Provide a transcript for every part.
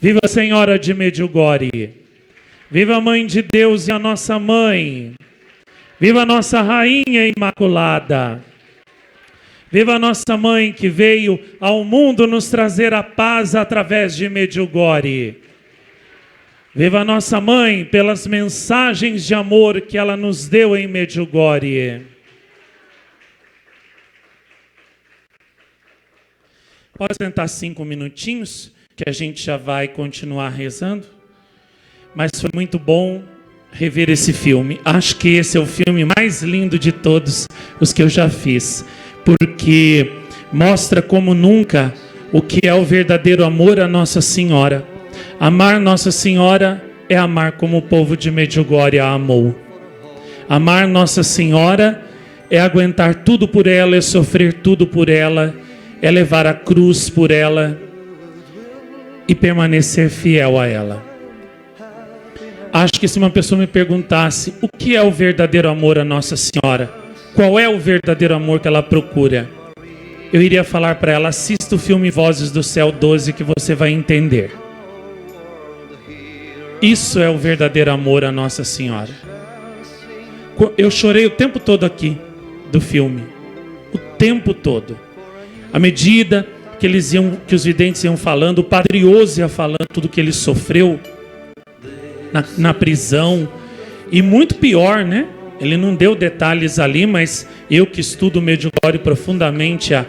Viva a Senhora de Medjugorje. Viva a Mãe de Deus e a nossa Mãe. Viva a nossa Rainha Imaculada. Viva a nossa Mãe que veio ao mundo nos trazer a paz através de Medjugorje. Viva a nossa Mãe pelas mensagens de amor que ela nos deu em Medjugorje. Pode sentar 5 minutinhos, que a gente já vai continuar rezando. Mas foi muito bom rever esse filme. Acho que esse é o filme mais lindo de todos os que eu já fiz. Porque mostra como nunca o que é o verdadeiro amor a Nossa Senhora. Amar Nossa Senhora é amar como o povo de Medjugorje a amou. Amar Nossa Senhora é aguentar tudo por ela, é sofrer tudo por ela, é levar a cruz por ela e permanecer fiel a ela. Acho que se uma pessoa me perguntasse o que é o verdadeiro amor a Nossa Senhora, qual é o verdadeiro amor que ela procura, eu iria falar para ela: assista o filme Vozes do Céu 12 que você vai entender. Isso é o verdadeiro amor a Nossa Senhora. Eu chorei o tempo todo aqui do filme, o tempo todo. À medida que os videntes iam falando, o Padre Oso ia falando tudo que ele sofreu na prisão. E muito pior, né? Ele não deu detalhes ali, mas eu que estudo Medjugorje profundamente há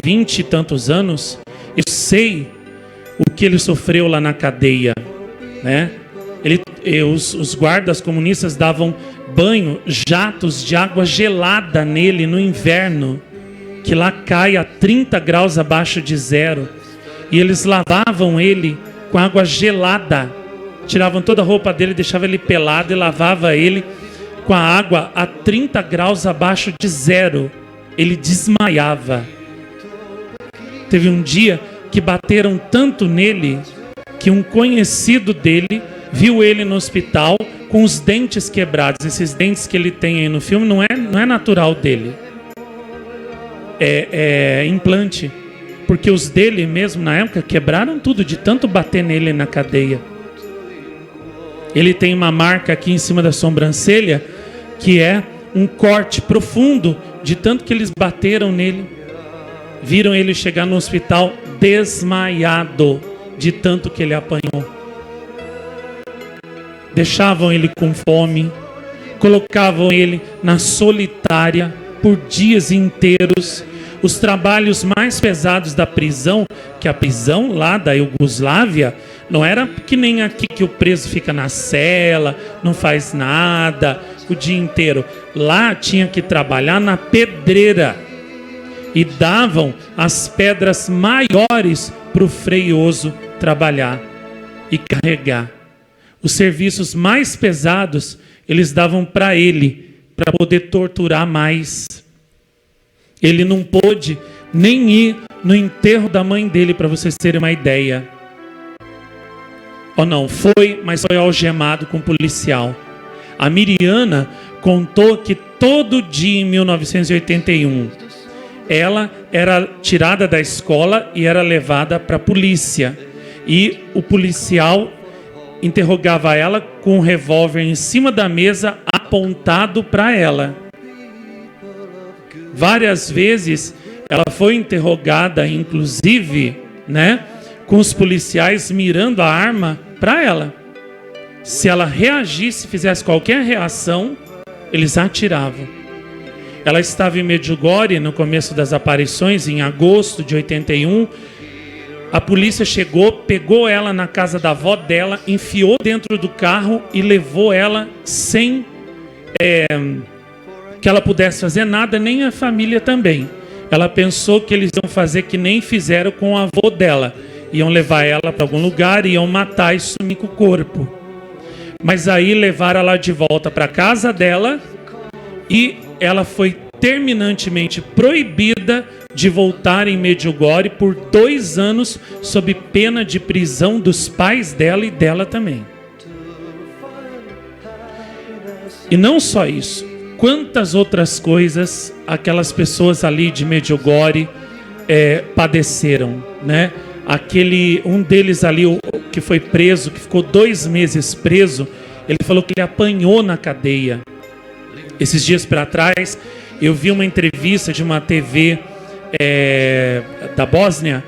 20 e tantos anos, eu sei o que ele sofreu lá na cadeia, né? Os guardas comunistas davam banho, jatos de água gelada nele no inverno, que lá cai a 30 graus abaixo de zero, e eles lavavam ele com água gelada, tiravam toda a roupa dele, deixavam ele pelado e lavava ele com a água a 30 graus abaixo de zero. Ele desmaiava. Teve um dia que bateram tanto nele que um conhecido dele viu ele no hospital com os dentes quebrados. Esses dentes que ele tem aí no filme não é natural dele. É implante, porque os dele mesmo na época quebraram tudo de tanto bater nele na cadeia. Ele tem uma marca aqui em cima da sobrancelha que é um corte profundo de tanto que eles bateram nele. Viram ele chegar no hospital desmaiado de tanto que ele apanhou. Deixavam ele com fome, colocavam ele na solitária por dias inteiros. Os trabalhos mais pesados da prisão, que a prisão lá da Iugoslávia não era que nem aqui que o preso fica na cela, não faz nada o dia inteiro. Lá tinha que trabalhar na pedreira e davam as pedras maiores para o Frei Oso trabalhar e carregar. Os serviços mais pesados eles davam para ele, para poder torturar mais. Ele não pôde nem ir no enterro da mãe dele, para vocês terem uma ideia. Ou não, mas foi algemado com policial. A Miriana contou que todo dia em 1981, ela era tirada da escola e era levada para a polícia. E o policial interrogava ela com um revólver em cima da mesa, apontado para ela. Várias vezes ela foi interrogada, inclusive, né, com os policiais mirando a arma para ela. Se ela reagisse, fizesse qualquer reação, eles atiravam. Ela estava em Medjugorje no começo das aparições, em agosto de 81. A polícia chegou, pegou ela na casa da avó dela, enfiou dentro do carro e levou ela sem que ela pudesse fazer nada, nem a família também. Ela pensou que eles iam fazer que nem fizeram com o avô dela. Iam levar ela para algum lugar, iam matar e sumir com o corpo. Mas aí levaram ela de volta para a casa dela e ela foi terminantemente proibida de voltar em Medjugorje por 2 anos, sob pena de prisão dos pais dela e dela também. E não só isso. Quantas outras coisas aquelas pessoas ali de Medjugorje padeceram, né? Um deles ali, que foi preso, que ficou 2 meses preso, ele falou que ele apanhou na cadeia. Esses dias para trás, eu vi uma entrevista de uma TV da Bósnia,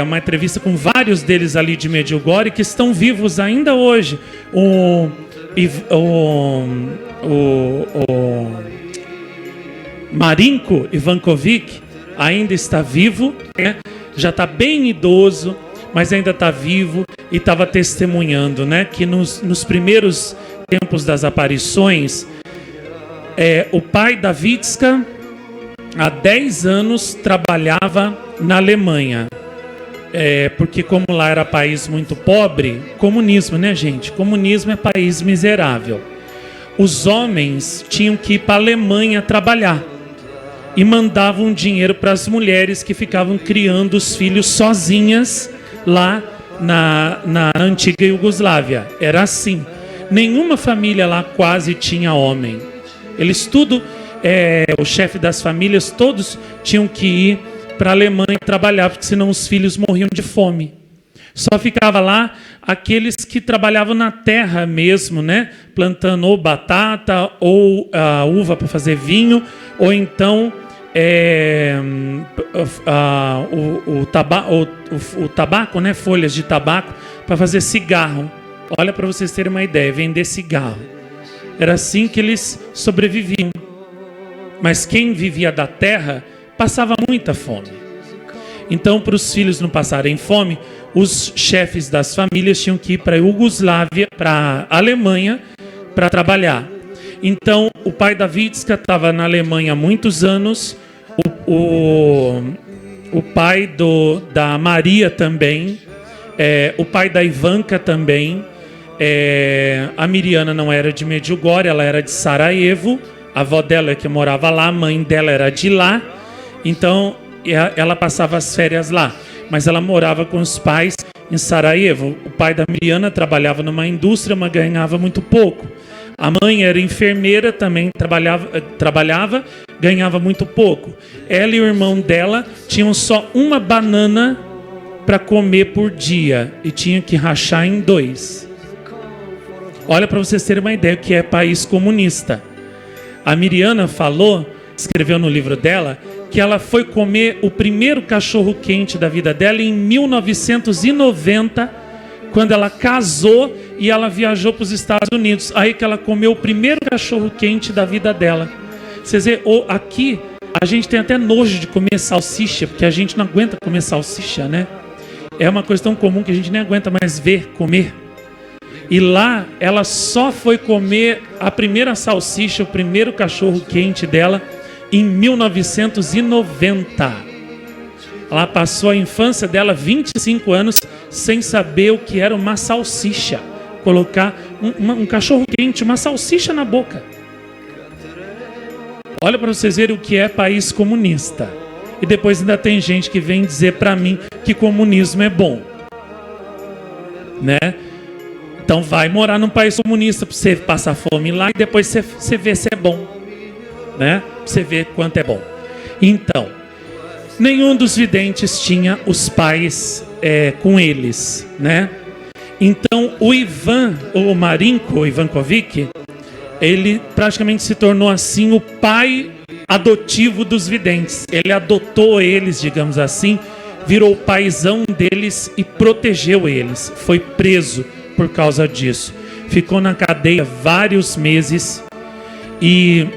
uma entrevista com vários deles ali de Medjugorje que estão vivos ainda hoje. O Marinko Ivankovic ainda está vivo, né? Já está bem idoso, mas ainda está vivo e estava testemunhando, né, que nos primeiros tempos das aparições, o pai da Vitska, há 10 anos, trabalhava na Alemanha. Porque como lá era país muito pobre, comunismo, né, gente? Comunismo é país miserável. Os homens tinham que ir para a Alemanha trabalhar e mandavam dinheiro para as mulheres que ficavam criando os filhos sozinhas lá na antiga Iugoslávia. Era assim. Nenhuma família lá quase tinha homem. Eles tudo, o chefe das famílias, todos tinham que ir para a Alemanha trabalhar, porque senão os filhos morriam de fome. Só ficava lá aqueles que trabalhavam na terra mesmo, né? Plantando ou batata, ou uva para fazer vinho, ou então o tabaco, né? Folhas de tabaco para fazer cigarro. Olha, para vocês terem uma ideia, vender cigarro. Era assim que eles sobreviviam. Mas quem vivia da terra passava muita fome. Então, para os filhos não passarem fome, os chefes das famílias tinham que ir para a Iugoslávia, para a Alemanha, para trabalhar. Então, o pai da Vitska estava na Alemanha há muitos anos, o pai da Maria também, o pai da Ivanka também. A Miriana não era de Medjugorje, ela era de Sarajevo. A avó dela que morava lá, a mãe dela era de lá. Então, ela passava as férias lá. Mas ela morava com os pais em Sarajevo. O pai da Miriana trabalhava numa indústria, mas ganhava muito pouco. A mãe era enfermeira, também trabalhava, ganhava muito pouco. Ela e o irmão dela tinham só uma banana para comer por dia e tinha que rachar em 2. Olha, para vocês terem uma ideia, o que é país comunista. A Miriana escreveu no livro dela, que ela foi comer o primeiro cachorro-quente da vida dela em 1990, quando ela casou e ela viajou para os Estados Unidos. Aí que ela comeu o primeiro cachorro-quente da vida dela. Vocês veem, aqui a gente tem até nojo de comer salsicha, porque a gente não aguenta comer salsicha, né? É uma coisa tão comum que a gente nem aguenta mais ver comer. E lá ela só foi comer a primeira salsicha, o primeiro cachorro-quente dela, em 1990. Ela passou a infância dela 25 anos sem saber o que era uma salsicha. Colocar um cachorro-quente, uma salsicha na boca. Olha para vocês verem o que é país comunista. E depois ainda tem gente que vem dizer para mim que comunismo é bom, né? Então vai morar num país comunista para você passar fome lá e depois você vê se é bom, né? Você vê quanto é bom. Então, nenhum dos videntes tinha os pais com eles, né? Então o Marinko Ivankovic, ele praticamente se tornou assim o pai adotivo dos videntes. Ele adotou eles, digamos assim, virou o paizão deles e protegeu eles. Foi preso por causa disso. Ficou na cadeia vários meses e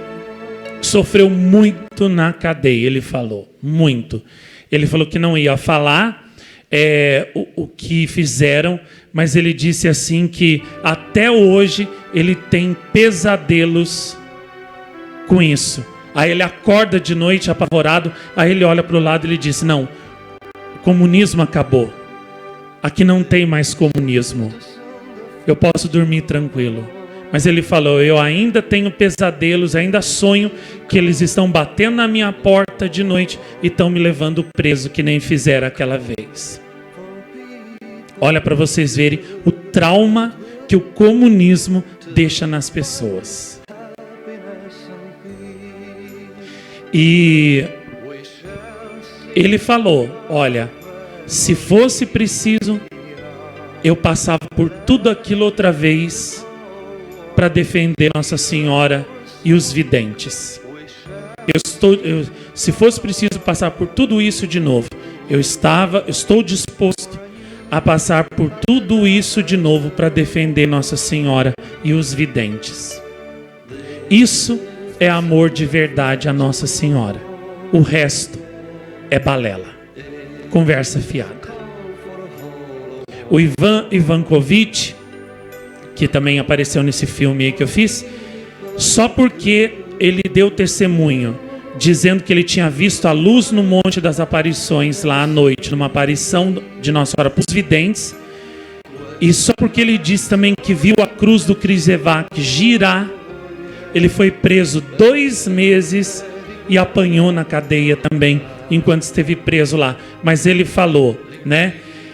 sofreu muito na cadeia. Ele falou, muito. Ele falou que não ia falar o que fizeram, mas ele disse assim que até hoje ele tem pesadelos com isso. Aí ele acorda de noite apavorado, aí ele olha para o lado e ele diz, não, o comunismo acabou. Aqui não tem mais comunismo. Eu posso dormir tranquilo. Mas ele falou, eu ainda tenho pesadelos, ainda sonho que eles estão batendo na minha porta de noite e estão me levando preso, que nem fizeram aquela vez. Olha para vocês verem o trauma que o comunismo deixa nas pessoas. E ele falou, olha, se fosse preciso, eu passava por tudo aquilo outra vez para defender Nossa Senhora e os videntes. Se fosse preciso passar por tudo isso de novo, estou disposto a passar por tudo isso de novo para defender Nossa Senhora e os videntes. Isso é amor de verdade a Nossa Senhora. O resto é balela, conversa fiada. O Ivan Ivankovic, que também apareceu nesse filme aí que eu fiz, só porque ele deu testemunho dizendo que ele tinha visto a luz no Monte das Aparições lá à noite, numa aparição de Nossa Senhora para os videntes, e só porque ele disse também que viu a cruz do Križevak girar, ele foi preso 2 meses e apanhou na cadeia também, enquanto esteve preso lá. Mas ele falou, né?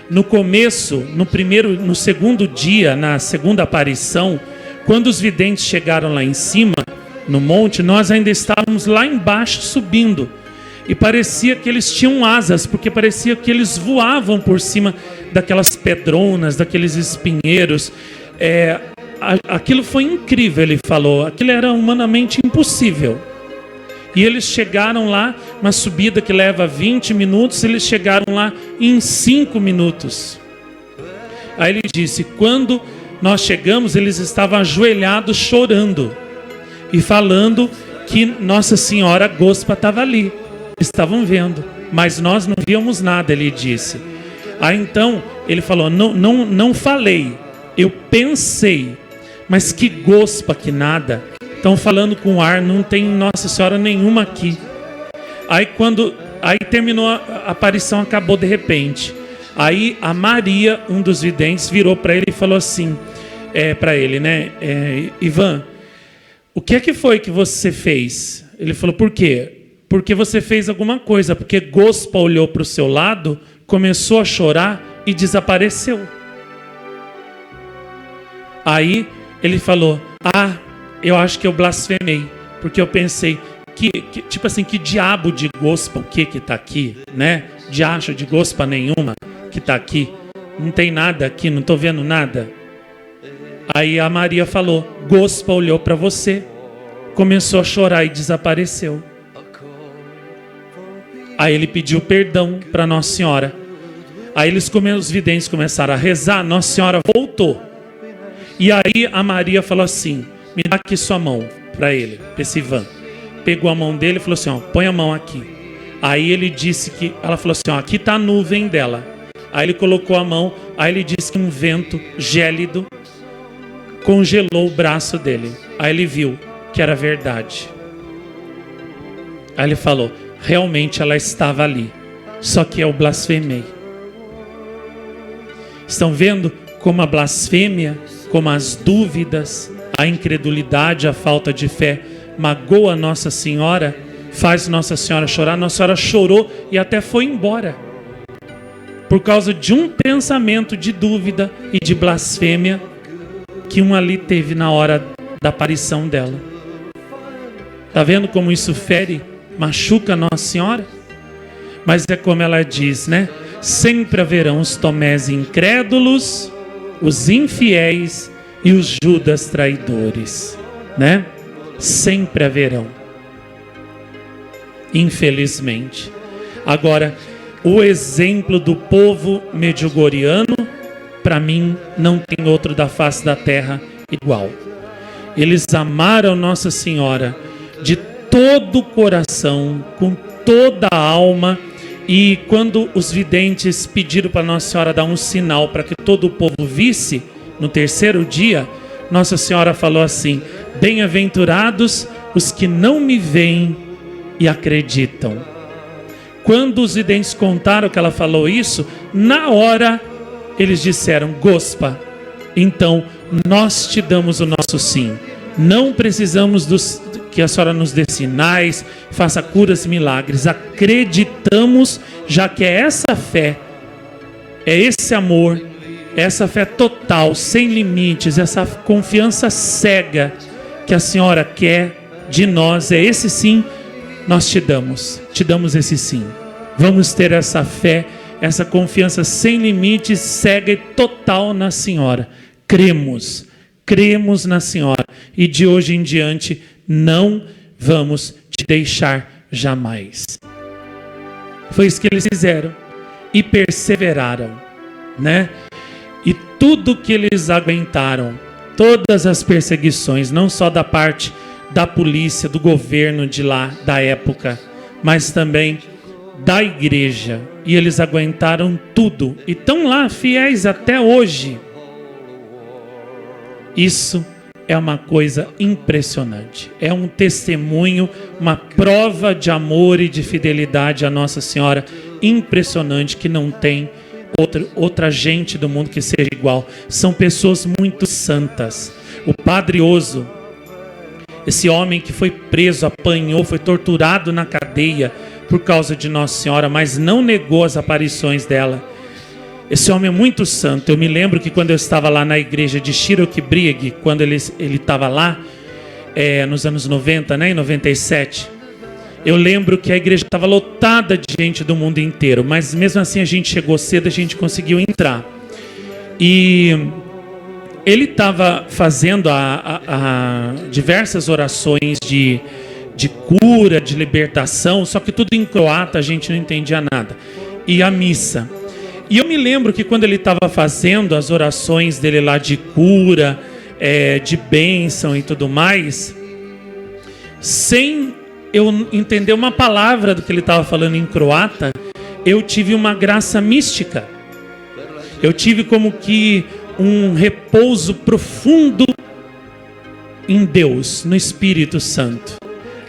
No começo, no segundo dia, na segunda aparição, quando os videntes chegaram lá em cima, no monte, nós ainda estávamos lá embaixo subindo. E parecia que eles tinham asas, porque parecia que eles voavam por cima daquelas pedronas, daqueles espinheiros. Aquilo foi incrível, ele falou. Aquilo era humanamente impossível. E eles chegaram lá, uma subida que leva 20 minutos, eles chegaram lá em 5 minutos. Aí ele disse, quando nós chegamos, eles estavam ajoelhados chorando e falando que Nossa Senhora Gospa estava ali. Estavam vendo, mas nós não víamos nada, ele disse. Aí então, ele falou, não falei, eu pensei, mas que Gospa, que nada. Estão falando com ar, não tem Nossa Senhora nenhuma aqui. Aí terminou a aparição, acabou de repente. Aí a Maria, um dos videntes, virou para ele e falou assim, para ele, né? Ivan, o que é que foi que você fez? Ele falou, por quê? Porque você fez alguma coisa, porque Gospa olhou para o seu lado, começou a chorar e desapareceu. Aí ele falou, eu acho que eu blasfemei, porque eu pensei, tipo assim, que diabo de Gospa, o que está aqui, né? Diacho de Gospa nenhuma que está aqui, não tem nada aqui, não estou vendo nada. Aí a Maria falou, Gospa olhou para você, começou a chorar e desapareceu. Aí ele pediu perdão para Nossa Senhora. Aí os videntes começaram a rezar, Nossa Senhora voltou. E aí a Maria falou assim, me dá aqui sua mão para ele, para esse Ivan. Pegou a mão dele e falou assim, põe a mão aqui. Aí ele disse que, ela falou assim, aqui está a nuvem dela. Aí ele colocou a mão, aí ele disse que um vento gélido congelou o braço dele. Aí ele viu que era verdade. Aí ele falou, realmente ela estava ali, só que eu blasfemei. Estão vendo como a blasfêmia, como as dúvidas, a incredulidade, a falta de fé magoa Nossa Senhora, faz Nossa Senhora chorar. Nossa Senhora chorou e até foi embora por causa de um pensamento de dúvida e de blasfêmia que um ali teve na hora da aparição dela. Está vendo como isso fere, machuca Nossa Senhora? Mas é como ela diz, né? Sempre haverão os Tomés incrédulos, os infiéis e os Judas traidores, né? Sempre haverão. Infelizmente. Agora, o exemplo do povo medjugorriano, para mim, não tem outro da face da terra igual. Eles amaram Nossa Senhora de todo o coração, com toda a alma. E quando os videntes pediram para Nossa Senhora dar um sinal para que todo o povo visse, no terceiro dia, Nossa Senhora falou assim, bem-aventurados os que não me veem e acreditam. Quando os videntes contaram que ela falou isso, na hora eles disseram, Gospa, então nós te damos o nosso sim. Não precisamos que a senhora nos dê sinais, faça curas e milagres. Acreditamos, já que é essa fé, é esse amor, essa fé total, sem limites, essa confiança cega que a senhora quer de nós, é esse sim, nós te damos esse sim. Vamos ter essa fé, essa confiança sem limites, cega e total na Senhora. Cremos na Senhora e de hoje em diante não vamos te deixar jamais. Foi isso que eles fizeram e perseveraram, né? E tudo que eles aguentaram, todas as perseguições, não só da parte da polícia, do governo de lá, da época, mas também da igreja, e eles aguentaram tudo e estão lá fiéis até hoje. Isso é uma coisa impressionante, é um testemunho, uma prova de amor e de fidelidade à Nossa Senhora impressionante, que não tem outra gente do mundo que seja igual. São pessoas muito santas. O Padre Oso, esse homem que foi preso, apanhou, foi torturado na cadeia por causa de Nossa Senhora, mas não negou as aparições dela. Esse homem é muito santo. Eu me lembro que quando eu estava lá na igreja de Xiroquibrigue, quando ele estava lá, nos anos 90, né, em 97, eu lembro que a igreja estava lotada de gente do mundo inteiro, mas mesmo assim a gente chegou cedo, a gente conseguiu entrar. E ele estava fazendo diversas orações de cura, de libertação, só que tudo em croata, a gente não entendia nada. E a missa. E eu me lembro que quando ele estava fazendo as orações dele lá de cura, de bênção e tudo mais, sem eu entender uma palavra do que ele estava falando em croata, eu tive uma graça mística. Eu tive como que um repouso profundo em Deus, no Espírito Santo.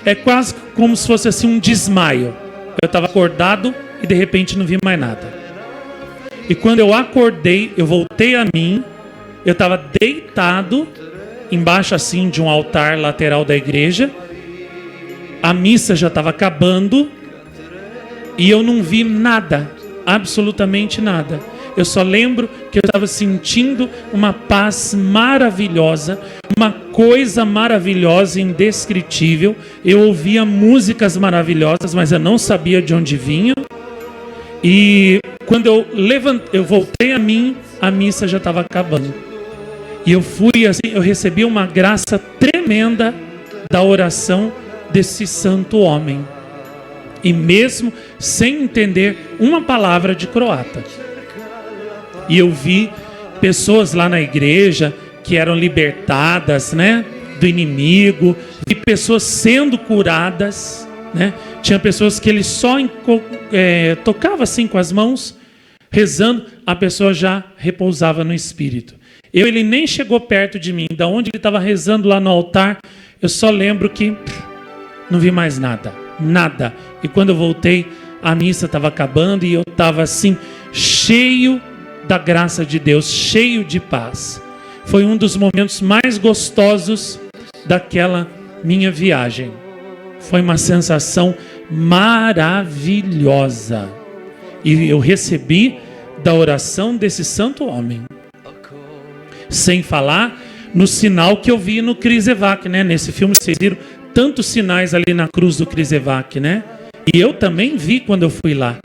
É quase como se fosse assim um desmaio. Eu estava acordado e de repente não vi mais nada. E quando eu acordei, eu voltei a mim, eu estava deitado embaixo assim de um altar lateral da igreja, a missa já estava acabando e eu não vi nada, absolutamente nada. Eu só lembro que eu estava sentindo uma paz maravilhosa, uma coisa maravilhosa, indescritível. Eu ouvia músicas maravilhosas, mas eu não sabia de onde vinham. E quando eu voltei a mim, a missa já estava acabando. E eu fui assim, eu recebi uma graça tremenda da oração desse santo homem. E mesmo sem entender uma palavra de croata. E eu vi pessoas lá na igreja que eram libertadas, né, do inimigo. Vi pessoas sendo curadas, né? Tinha pessoas que ele só tocava assim com as mãos, rezando, a pessoa já repousava no Espírito. Ele nem chegou perto de mim, da onde ele estava rezando lá no altar, eu só lembro que não vi mais nada. E quando eu voltei, a missa estava acabando e eu estava assim, cheio da graça de Deus, cheio de paz. Foi um dos momentos mais gostosos daquela minha viagem. Foi uma sensação maravilhosa. E eu recebi da oração desse santo homem. Sem falar no sinal que eu vi no Križevac, né? Nesse filme vocês viram tantos sinais ali na cruz do Križevac, né? E eu também vi quando eu fui lá.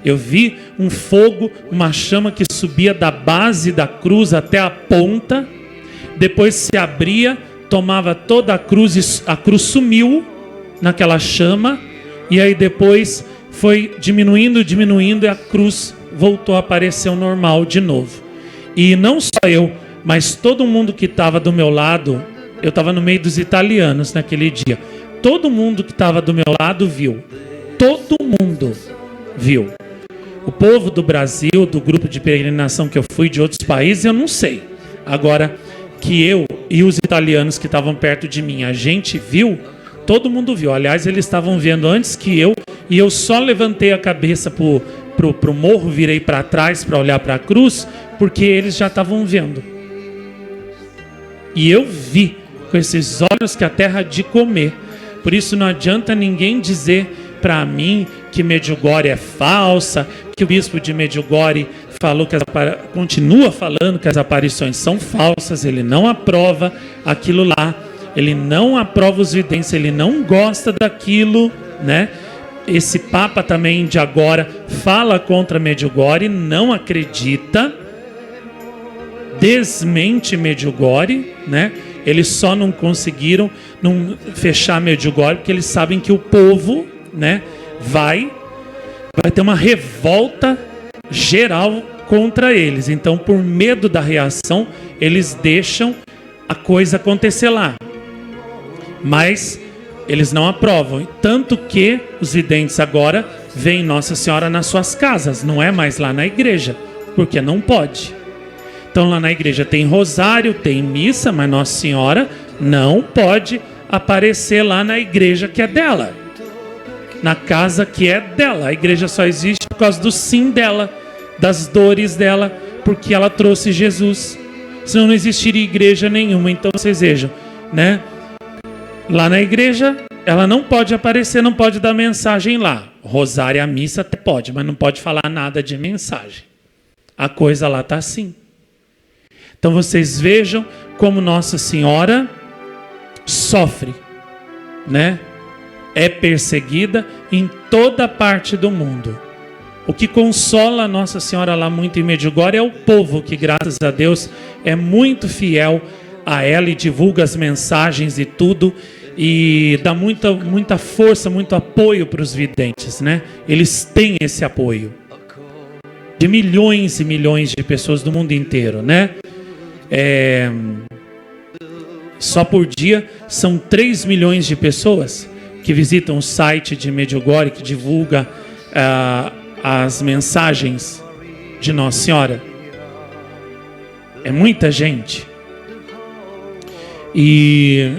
Eu vi um fogo, uma chama que subia da base da cruz até a ponta. Depois se abria, tomava toda a cruz e a cruz sumiu naquela chama. E aí depois foi diminuindo e a cruz voltou a aparecer ao normal de novo. E não só eu, mas todo mundo que estava do meu lado, eu estava no meio dos italianos naquele dia. Todo mundo que estava do meu lado viu. Todo mundo viu. O povo do Brasil, do grupo de peregrinação que eu fui, de outros países, eu não sei. Agora, que eu e os italianos que estavam perto de mim, a gente viu, todo mundo viu. Aliás, eles estavam vendo antes que eu, e eu só levantei a cabeça pro morro, virei para trás para olhar para a cruz, porque eles já estavam vendo. E eu vi com esses olhos que a terra de comer. Por isso não adianta ninguém dizer para mim que Medjugorje é falsa, que o bispo de Medjugorje falou continua falando que as aparições são falsas. Ele não aprova aquilo lá, ele não aprova os videntes, ele não gosta daquilo, né? esse Papa também de agora fala contra Medjugorje, não acredita, desmente Medjugorje, né? Eles só não conseguiram fechar Medjugorje porque eles sabem que o povo, né, vai ter uma revolta geral contra eles. Então, por medo da reação, eles deixam a coisa acontecer lá. Mas eles não aprovam. Tanto que os videntes agora veem Nossa Senhora nas suas casas, não é mais lá na igreja, porque não pode. Então lá na igreja tem rosário, tem missa, mas Nossa Senhora não pode aparecer lá na igreja que é dela, na casa que é dela. A igreja só existe por causa do sim dela, das dores dela, porque ela trouxe Jesus. Senão não existiria igreja nenhuma. Então vocês vejam, né? Lá na igreja ela não pode aparecer, não pode dar mensagem lá. Rosário e a missa até pode, mas não pode falar nada de mensagem. A coisa lá está assim. Então vocês vejam como Nossa Senhora sofre, né? É perseguida em toda parte do mundo. O que consola Nossa Senhora lá muito em Medjugorje é o povo, que graças a Deus é muito fiel a ela e divulga as mensagens e tudo, e dá muita força, muito apoio para os videntes, né? Eles têm esse apoio de milhões e milhões de pessoas do mundo inteiro, né? Só por dia são 3 milhões de pessoas que visitam o site de Medjugorje, que divulga as mensagens de Nossa Senhora. É muita gente. E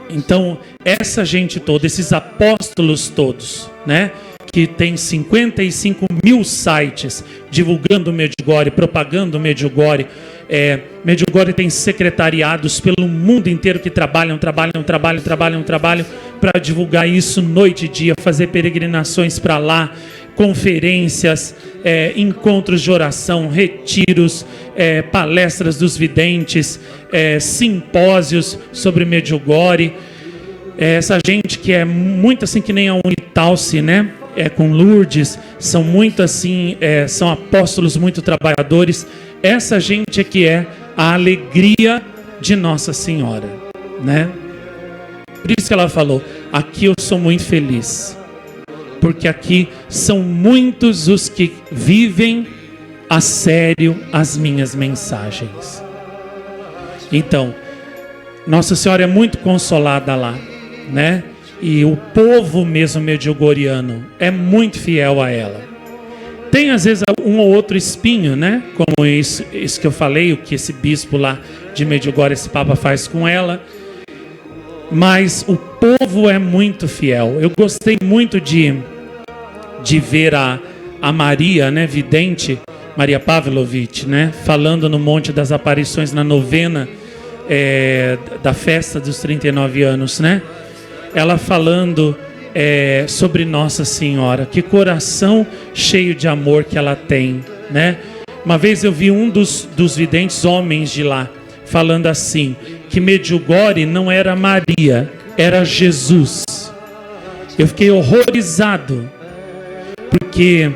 então essa gente toda, esses apóstolos todos, né, que tem 55 mil sites divulgando Medjugorje, propagando Medjugorje. Medjugorje tem secretariados pelo mundo inteiro que trabalham para divulgar isso noite e dia, fazer peregrinações para lá, conferências, encontros de oração, retiros, palestras dos videntes, simpósios sobre Medjugorje. Essa gente que é muito assim que nem a Unitalce, né? Com Lourdes, são muito assim, são apóstolos muito trabalhadores. Essa gente é que é a alegria de Nossa Senhora, né? Por isso que ela falou: aqui eu sou muito feliz, porque aqui são muitos os que vivem a sério as minhas mensagens. Então, Nossa Senhora é muito consolada lá, né? E o povo mesmo medjugorjiano é muito fiel a ela. Tem às vezes um ou outro espinho, né? Como isso que eu falei, o que esse bispo lá de Medjugorje, esse Papa faz com ela. Mas o povo é muito fiel. Eu gostei muito de ver a Maria, né, vidente, Maria Pavlovich, né, falando no Monte das Aparições, na novena da festa dos 39 anos, né? Ela falando sobre Nossa Senhora, que coração cheio de amor que ela tem, né? Uma vez eu vi um dos videntes homens de lá falando assim, que Medjugorje não era Maria, era Jesus. Eu fiquei horrorizado, porque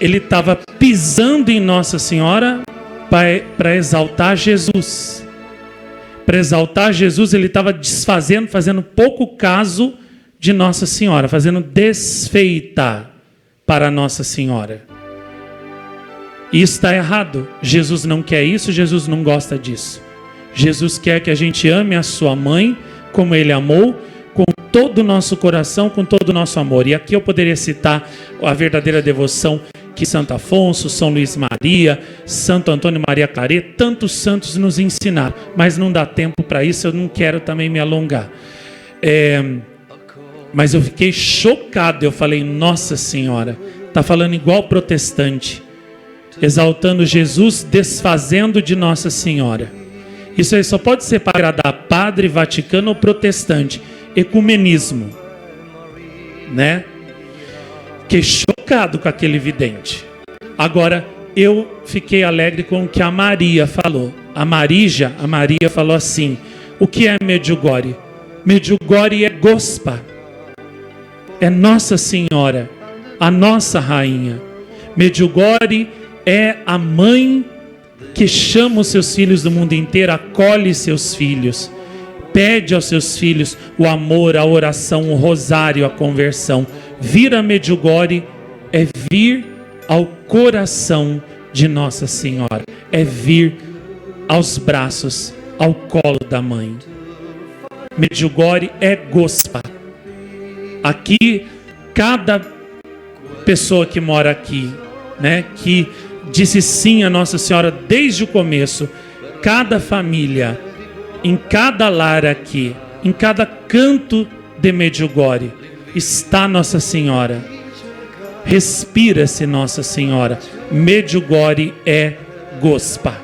ele estava pisando em Nossa Senhora para exaltar Jesus. Para exaltar Jesus, ele estava fazendo pouco caso de Nossa Senhora, fazendo desfeita para Nossa Senhora. E isso está errado. Jesus não quer isso, Jesus não gosta disso. Jesus quer que a gente ame a sua mãe como ele amou, com todo o nosso coração, com todo o nosso amor. E aqui eu poderia citar a verdadeira devoção que Santo Afonso, São Luís Maria, Santo Antônio Maria Claret, tantos santos nos ensinaram, mas não dá tempo para isso, eu não quero também me alongar. Mas eu fiquei chocado, eu falei, Nossa Senhora, está falando igual protestante, exaltando Jesus, desfazendo de Nossa Senhora. Isso aí só pode ser para agradar padre, vaticano ou protestante, ecumenismo, né? Fiquei chocado com aquele vidente. Agora, eu fiquei alegre com o que a Maria falou. A Maria falou assim: o que é Medjugorje? Medjugorje é Gospa. é Nossa Senhora, a nossa rainha. Medjugorje é a mãe que chama os seus filhos do mundo inteiro, acolhe seus filhos, pede aos seus filhos o amor, a oração, o rosário, a conversão. Vir a Medjugorje é vir ao coração de Nossa Senhora, é vir aos braços, ao colo da mãe. Medjugorje é Gospa. Aqui, cada pessoa que mora aqui, né, que disse sim a Nossa Senhora desde o começo, cada família, em cada lar aqui, em cada canto de Medjugorje, está Nossa Senhora. Respira-se Nossa Senhora. Medjugorje é Gospa.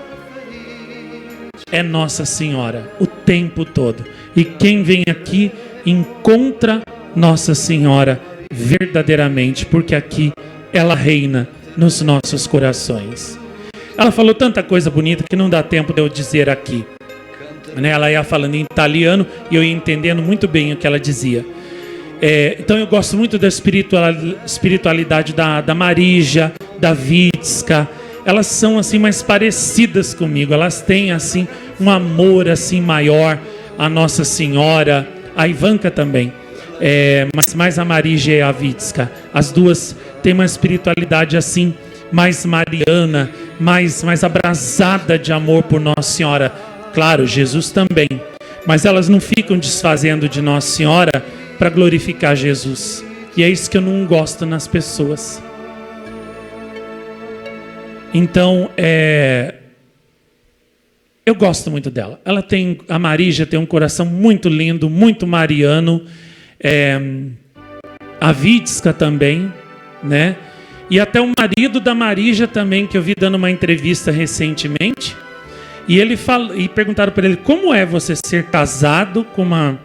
É Nossa Senhora o tempo todo. E quem vem aqui encontra Nossa Senhora verdadeiramente, porque aqui ela reina nos nossos corações. Ela falou tanta coisa bonita que não dá tempo de eu dizer aqui, né? Ela ia falando em italiano e eu ia entendendo muito bem o que ela dizia. Então eu gosto muito da espiritualidade da Marija, da Vitska. Elas são assim mais parecidas comigo. Elas têm assim um amor assim maior a Nossa Senhora, a Ivanka também. Mas mais a Marija e a Vitska. As duas têm uma espiritualidade assim mais mariana, mais abrasada de amor por Nossa Senhora. Claro, Jesus também. Mas elas não ficam desfazendo de Nossa Senhora para glorificar Jesus. E é isso que eu não gosto nas pessoas. Então, eu gosto muito dela. A Marija tem um coração muito lindo, muito mariano. A Vitska também, né? E até o marido da Marija também, que eu vi dando uma entrevista recentemente. E perguntaram para ele, como é você ser casado com uma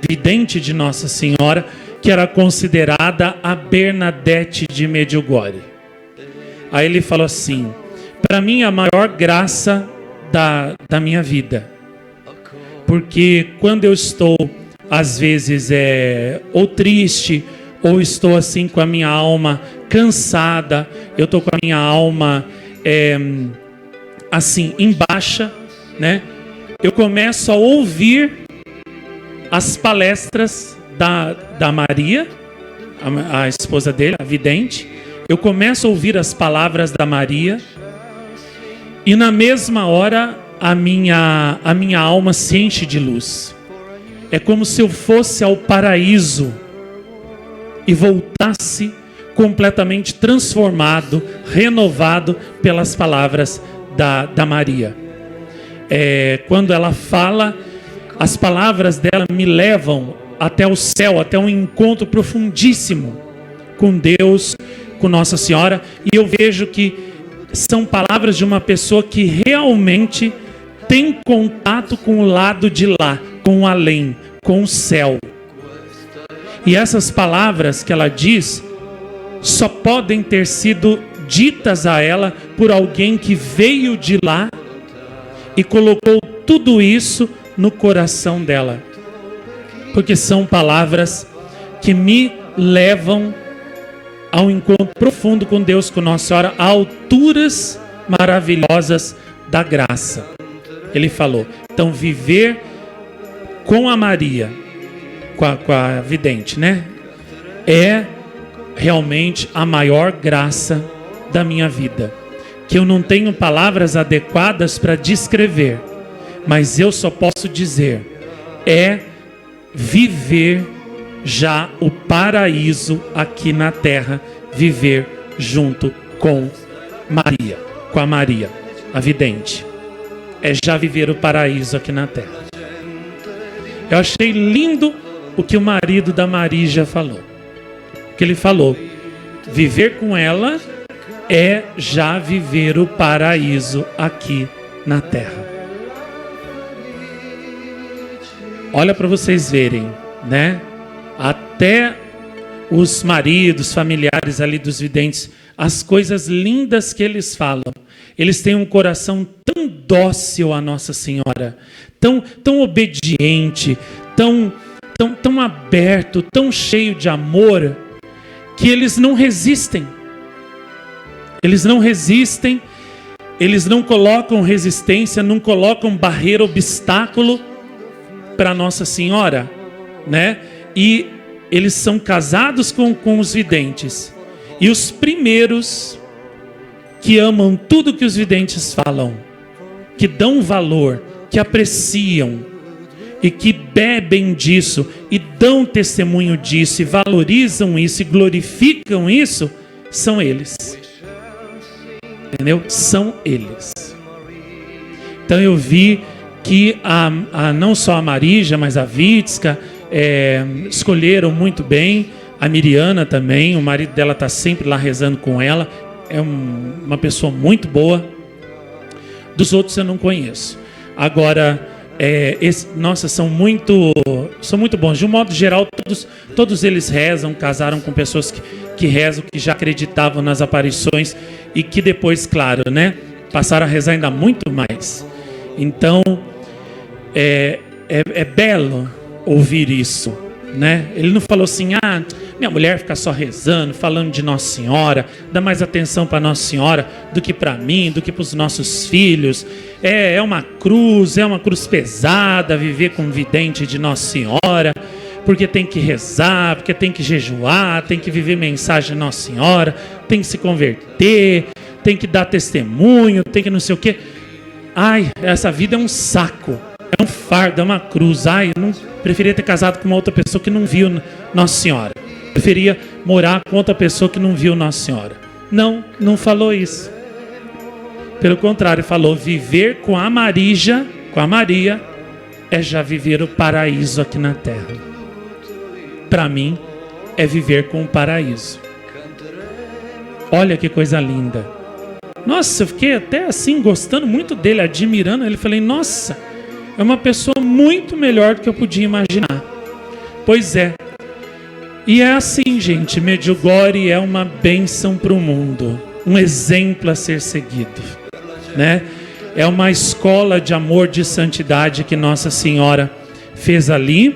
vidente de Nossa Senhora, que era considerada a Bernadette de Medjugorje. Aí ele falou assim, para mim a maior graça da minha vida, porque quando eu estou às vezes ou triste, ou estou assim com a minha alma cansada, eu estou com a minha alma assim em baixa, né? Eu começo a ouvir as palestras da Maria, a esposa dele, a vidente. Eu começo a ouvir as palavras da Maria e na mesma hora a minha alma se enche de luz. É como se eu fosse ao paraíso e voltasse completamente transformado, renovado pelas palavras da Maria. Quando ela fala, as palavras dela me levam até o céu, até um encontro profundíssimo com Deus, com Nossa Senhora. E eu vejo que são palavras de uma pessoa que realmente tem contato com o lado de lá, com o além, com o céu. E essas palavras que ela diz só podem ter sido ditas a ela por alguém que veio de lá e colocou tudo isso no coração dela. Porque são palavras que me levam ao encontro profundo com Deus, com Nossa Senhora, a alturas maravilhosas da graça. Ele falou, então viver com a Maria, com a vidente, né? É realmente a maior graça da minha vida. Que eu não tenho palavras adequadas para descrever, mas eu só posso dizer, viver já o paraíso aqui na terra, viver junto com Maria, com a Maria, a vidente. É já viver o paraíso aqui na terra. Eu achei lindo o que o marido da Marija falou. Que ele falou, viver com ela é já viver o paraíso aqui na terra. Olha para vocês verem, né? Até os maridos, familiares ali dos videntes, as coisas lindas que eles falam. Eles têm um coração tão dócil a Nossa Senhora, tão obediente, tão tão aberto, tão cheio de amor, que eles não resistem. Eles não resistem, eles não colocam resistência, não colocam barreira, obstáculo para Nossa Senhora, né? E eles são casados com os videntes. E os primeiros que amam tudo que os videntes falam, que dão valor, que apreciam e que bebem disso e dão testemunho disso e valorizam isso e glorificam isso, são eles. Entendeu? São eles. Então eu vi que não só a Marija, mas a Vitska escolheram muito bem. A Miriana também, o marido dela está sempre lá rezando com ela. É uma pessoa muito boa. Dos outros eu não conheço. Agora, são muito bons. De um modo geral, todos eles rezam, casaram com pessoas que rezam, que já acreditavam nas aparições e que depois, claro, né, passaram a rezar ainda muito mais. Então, é belo ouvir isso, né? Ele não falou assim, minha mulher fica só rezando, falando de Nossa Senhora, dá mais atenção para Nossa Senhora do que para mim, do que para os nossos filhos. É uma cruz pesada viver com vidente de Nossa Senhora, porque tem que rezar, porque tem que jejuar, tem que viver mensagem de Nossa Senhora, tem que se converter, tem que dar testemunho, tem que não sei o quê. Essa vida é um saco, é um fardo, é uma cruz. Eu não preferia ter casado com uma outra pessoa que não viu Nossa Senhora. Preferia morar com outra pessoa que não viu Nossa Senhora. Não falou isso. Pelo contrário, falou: viver com a Marija, com a Maria, é já viver o paraíso aqui na terra. Para mim, é viver com o paraíso. Olha que coisa linda. Nossa, eu fiquei até assim, gostando muito dele, admirando ele. Falei, nossa, é uma pessoa muito melhor do que eu podia imaginar. Pois é. E é assim, gente, Medjugorje é uma bênção para o mundo. Um exemplo a ser seguido, né? É uma escola de amor, de santidade que Nossa Senhora fez ali,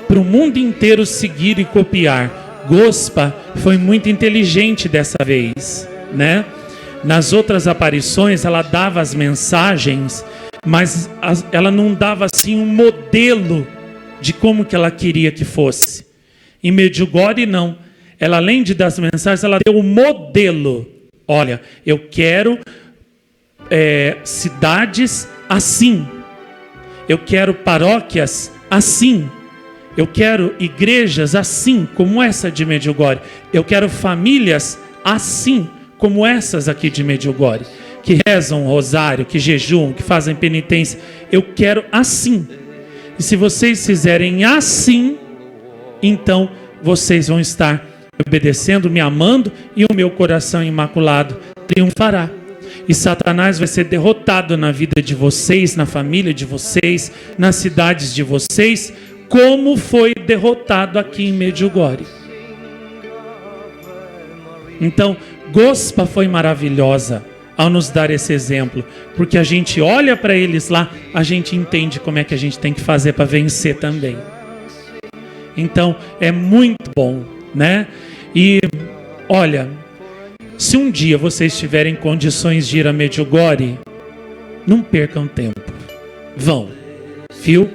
para o mundo inteiro seguir e copiar. Gospa foi muito inteligente dessa vez, né? Nas outras aparições ela dava as mensagens, mas ela não dava assim um modelo de como que ela queria que fosse. Em Medjugorje não. Ela, além de dar as mensagens, ela deu o modelo. Olha, eu quero cidades assim. Eu quero paróquias assim. Eu quero igrejas assim, como essa de Medjugorje. Eu quero famílias assim, como essas aqui de Medjugorje, que rezam o rosário, que jejuam, que fazem penitência. Eu quero assim. E se vocês fizerem assim, então vocês vão estar obedecendo, me amando, e o meu coração imaculado triunfará. E Satanás vai ser derrotado na vida de vocês, na família de vocês, nas cidades de vocês, como foi derrotado aqui em Medjugorje. Então, Gospa foi maravilhosa ao nos dar esse exemplo, porque a gente olha para eles lá, a gente entende como é que a gente tem que fazer para vencer também. Então, é muito bom, né? E, olha, se um dia vocês tiverem condições de ir a Medjugorje, não percam tempo. Vão, viu?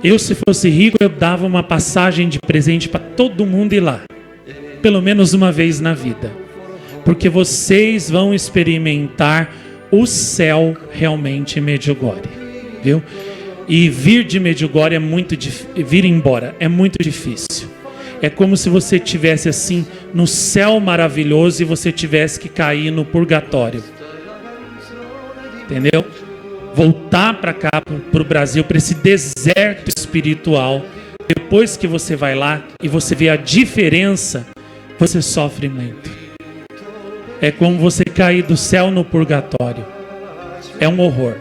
Eu, se fosse rico, eu dava uma passagem de presente para todo mundo ir lá. Pelo menos uma vez na vida. Porque vocês vão experimentar o céu realmente em Medjugorje, viu? E vir de Medjugorje é muito difícil. Vir embora é muito difícil. É como se você estivesse assim no céu maravilhoso e você tivesse que cair no purgatório. Entendeu? Voltar para cá, para o Brasil, para esse deserto espiritual. Depois que você vai lá e você vê a diferença, você sofre muito. É como você cair do céu no purgatório. É um horror.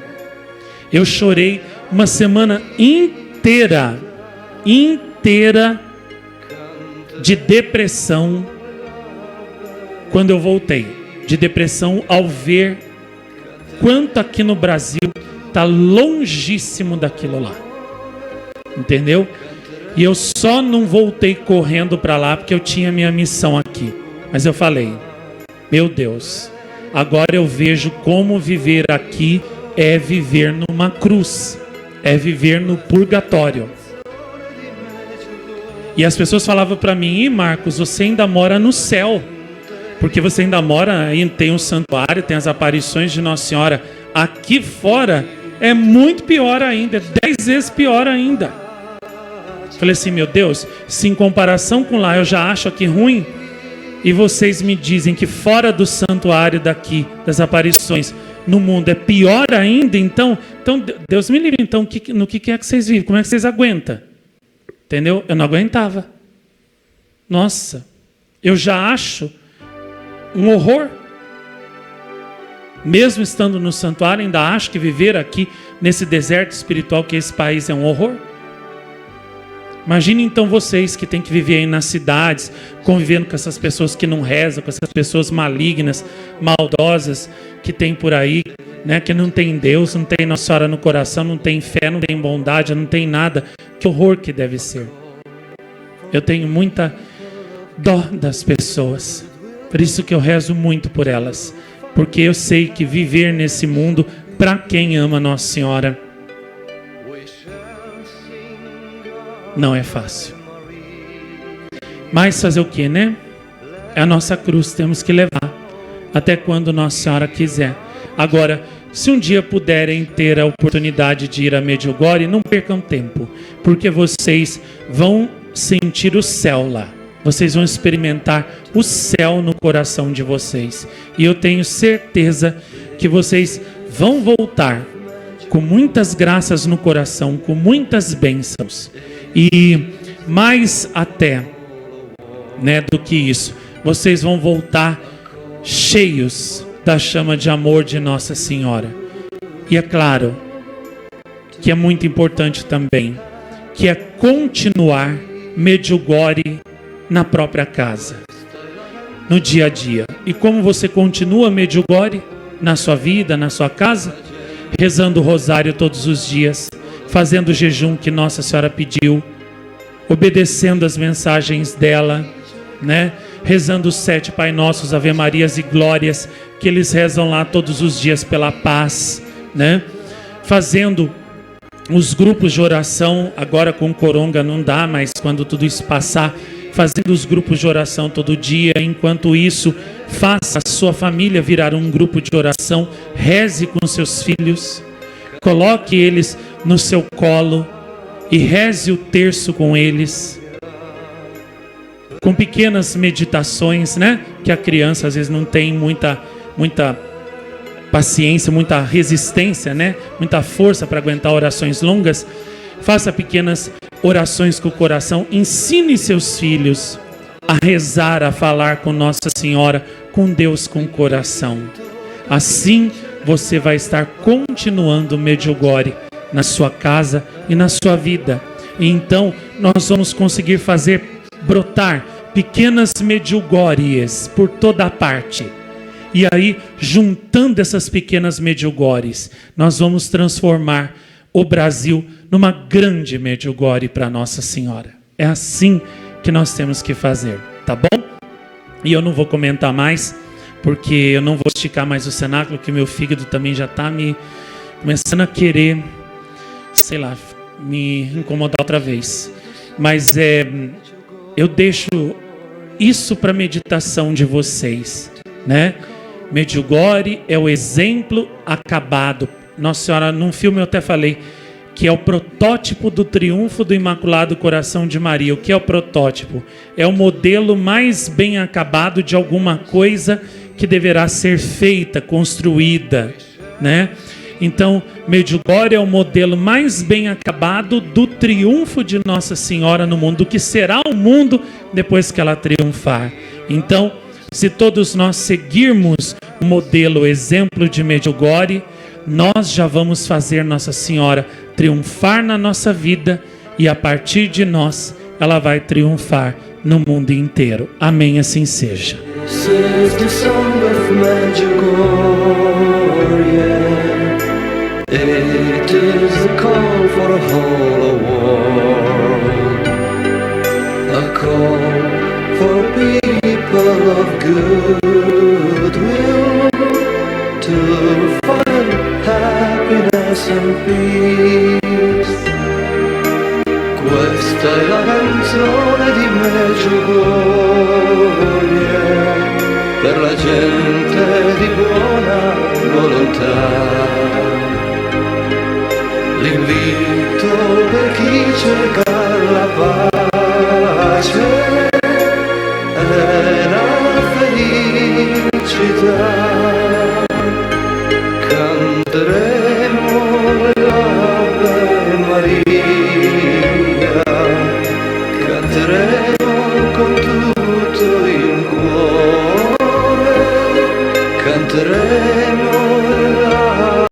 Eu chorei uma semana inteira de depressão quando eu voltei. De depressão ao ver quanto aqui no Brasil está longíssimo daquilo lá. Entendeu? E eu só não voltei correndo para lá porque eu tinha minha missão aqui. Mas eu falei, meu Deus, agora eu vejo como viver aqui é viver numa cruz, é viver no purgatório. E as pessoas falavam para mim, Marcos, você ainda mora no céu, porque você ainda mora aí, tem um santuário, tem as aparições de Nossa Senhora. Aqui fora é muito pior ainda, 10 vezes pior ainda. Falei assim, meu Deus, se em comparação com lá eu já acho aqui ruim, e vocês me dizem que fora do santuário daqui, das aparições, no mundo é pior ainda, então Deus me livre, então no que é que vocês vivem? Como é que vocês aguentam? Entendeu? Eu não aguentava. Nossa, eu já acho um horror. Mesmo estando no santuário, ainda acho que viver aqui nesse deserto espiritual que esse país é um horror. Imagine então vocês que têm que viver aí nas cidades, convivendo com essas pessoas que não rezam, com essas pessoas malignas, maldosas que tem por aí, né, que não tem Deus, não tem Nossa Senhora no coração, não tem fé, não tem bondade, não tem nada. Que horror que deve ser. Eu tenho muita dó das pessoas. Por isso que eu rezo muito por elas. Porque eu sei que viver nesse mundo, para quem ama Nossa Senhora, não é fácil. Mas fazer o que, né? É a nossa cruz, temos que levar. Até quando Nossa Senhora quiser. Agora, se um dia puderem ter a oportunidade de ir a Medjugorje, não percam tempo. Porque vocês vão sentir o céu lá. Vocês vão experimentar o céu no coração de vocês. E eu tenho certeza que vocês vão voltar com muitas graças no coração, com muitas bênçãos. E mais até, né, do que isso, vocês vão voltar cheios da chama de amor de Nossa Senhora. E é claro que é muito importante também, que é continuar Medjugorje na própria casa, no dia a dia. E como você continua Medjugorje na sua vida, na sua casa? Rezando o rosário todos os dias, fazendo o jejum que Nossa Senhora pediu, obedecendo as mensagens dela, né? Rezando os 7 Pai Nossos, Ave Marias e Glórias, que eles rezam lá todos os dias pela paz, né? Fazendo os grupos de oração, agora com coronga não dá, mas quando tudo isso passar, fazendo os grupos de oração todo dia. Enquanto isso, faça a sua família virar um grupo de oração, reze com seus filhos, coloque eles no seu colo e reze o terço com eles, com pequenas meditações, né? Que a criança às vezes não tem muita paciência, muita resistência, né? Muita força para aguentar orações longas. Faça pequenas orações com o coração. Ensine seus filhos a rezar, a falar com Nossa Senhora, com Deus com o coração. Assim você vai estar continuando Medjugorje na sua casa e na sua vida. E então nós vamos conseguir fazer brotar pequenas Medjugorjes por toda a parte. E aí, juntando essas pequenas Medjugorjes, nós vamos transformar o Brasil numa grande Medjugorje para Nossa Senhora. É assim que nós temos que fazer, tá bom? E eu não vou comentar mais, porque eu não vou esticar mais o cenáculo, que meu fígado também já está me começando a querer, sei lá, me incomodar outra vez. Mas eu deixo isso para meditação de vocês, né? Medjugorje é o exemplo acabado. Nossa Senhora, num filme eu até falei que é o protótipo do triunfo do Imaculado Coração de Maria. O que é o protótipo? É o modelo mais bem acabado de alguma coisa que deverá ser feita, construída, né? Então, Medjugorje é o modelo mais bem acabado do triunfo de Nossa Senhora no mundo, do que será o mundo depois que ela triunfar. Então, se todos nós seguirmos o modelo, o exemplo de Medjugorje, nós já vamos fazer Nossa Senhora triunfar na nossa vida, e a partir de nós ela vai triunfar no mundo inteiro. Amém, assim seja. This is the song of Medjugorje. It is the call for a whole world. goodwill to find happiness and peace. Questa è la canzone di Medjugorje per la gente di buona volontà. L'invito per chi cerca la pace